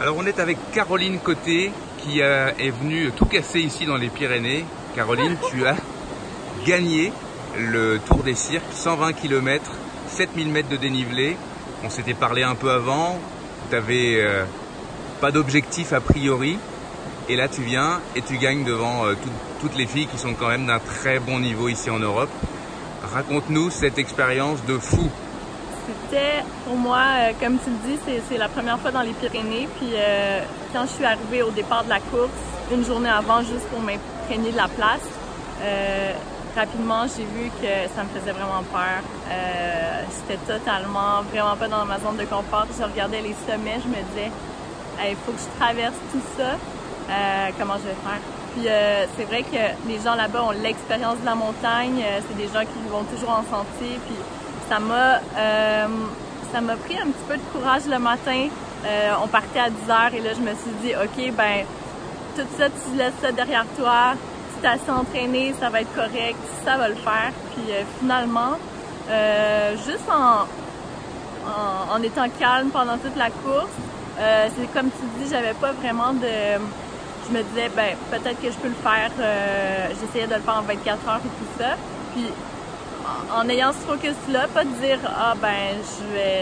Alors on est avec Caroline Côté qui est venue tout casser ici dans les Pyrénées. Caroline, tu as gagné le Tour des Cirques, 120 km, 7000 mètres de dénivelé. On s'était parlé un peu avant, tu n'avais pas d'objectif a priori. Et là tu viens et tu gagnes devant toutes les filles qui sont quand même d'un très bon niveau ici en Europe. Raconte-nous cette expérience de fou. C'était pour moi, comme tu le dis, c'est la première fois dans les Pyrénées. Puis quand je suis arrivée au départ de la course, une journée avant, juste pour m'imprégner de la place, rapidement j'ai vu que ça me faisait vraiment peur. J'étais vraiment pas dans ma zone de confort. Je regardais les sommets, je me disais, il faut que je traverse tout ça. Comment je vais faire? Puis c'est vrai que les gens là-bas ont l'expérience de la montagne. C'est des gens qui vont toujours en sentier. Puis ça m'a pris un petit peu de courage le matin. On partait à 10h et là je me suis dit, ok, ben tout ça, tu laisses ça derrière toi. Tu t'es assez entraîné, ça va être correct, ça va le faire. Puis finalement, juste en étant calme pendant toute la course, c'est comme tu dis, j'avais pas vraiment de... Je me disais, ben peut-être que je peux le faire. J'essayais de le faire en 24 heures et tout ça. Puis en ayant ce focus-là, pas de dire, ah ben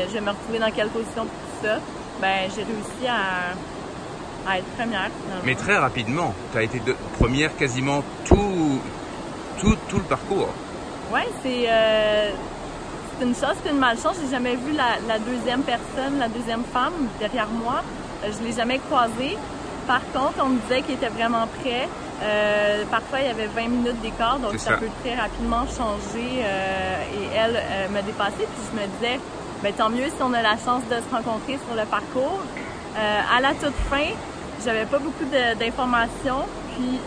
je vais me retrouver dans quelle position pour tout ça, ben j'ai réussi à être première finalement. Mais très rapidement, tu as été première quasiment tout le parcours. Ouais, c'est une chance, c'est une malchance. J'ai jamais vu la deuxième personne, la deuxième femme derrière moi. Je l'ai jamais croisée. Par contre, on me disait qu'il était vraiment prêt. Parfois, il y avait 20 minutes d'écart, donc ça peut très rapidement changer. Et elle me dépassait, puis je me disais, ben, tant mieux si on a la chance de se rencontrer sur le parcours. À la toute fin, j'avais pas beaucoup d'informations, puis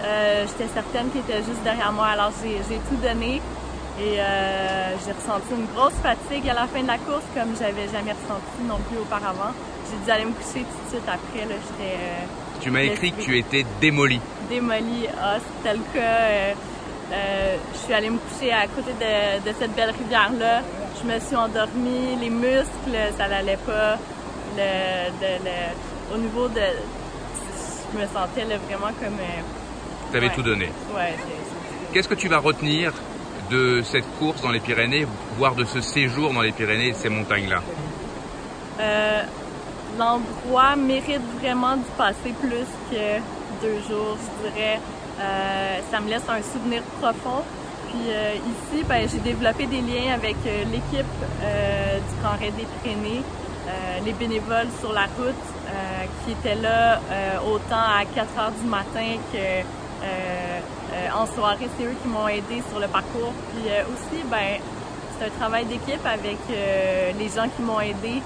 j'étais certaine qu'il était juste derrière moi. Alors j'ai tout donné et j'ai ressenti une grosse fatigue à la fin de la course, comme j'avais jamais ressenti non plus auparavant. J'ai dû aller me coucher tout de suite après. Là, tu m'as écrit que tu étais démolie. Démolie, c'était le cas. Je suis allée me coucher à côté de cette belle rivière-là. Je me suis endormie, les muscles, ça n'allait pas. Au niveau de... Je me sentais là, vraiment comme... Tu avais tout donné. Ouais. Qu'est-ce que tu vas retenir de cette course dans les Pyrénées, voire de ce séjour dans les Pyrénées et de ces montagnes-là? L'endroit mérite vraiment d'y passer plus que 2 jours, je dirais. Ça me laisse un souvenir profond. Puis ici, ben, j'ai développé des liens avec l'équipe du Grand Raid des Pyrénées, les bénévoles sur la route qui étaient là autant à 4 heures du matin que en soirée. C'est eux qui m'ont aidé sur le parcours. Puis aussi, ben, c'est un travail d'équipe avec les gens qui m'ont aidé.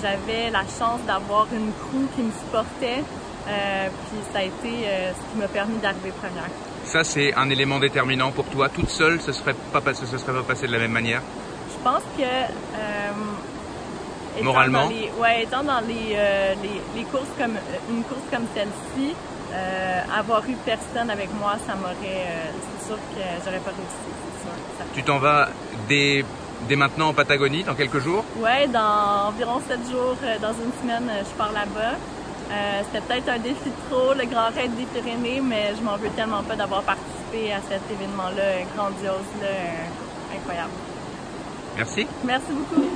J'avais la chance d'avoir une crew qui me supportait, puis ça a été ce qui m'a permis d'arriver première. Ça, c'est un élément déterminant pour toi. Toute seule, ce serait pas passé de la même manière? Je pense que moralement, étant dans les courses comme une course comme celle-ci, avoir eu personne avec moi, ça m'aurait, c'est sûr que j'aurais pas réussi. C'est sûr. Tu t'en vas dès maintenant en Patagonie, dans quelques jours? Oui, dans environ 7 jours, dans une semaine, je pars là-bas. C'était peut-être un défi de trop, le Grand Raid des Pyrénées, mais je m'en veux tellement pas d'avoir participé à cet événement-là, grandiose, incroyable. Merci. Merci beaucoup.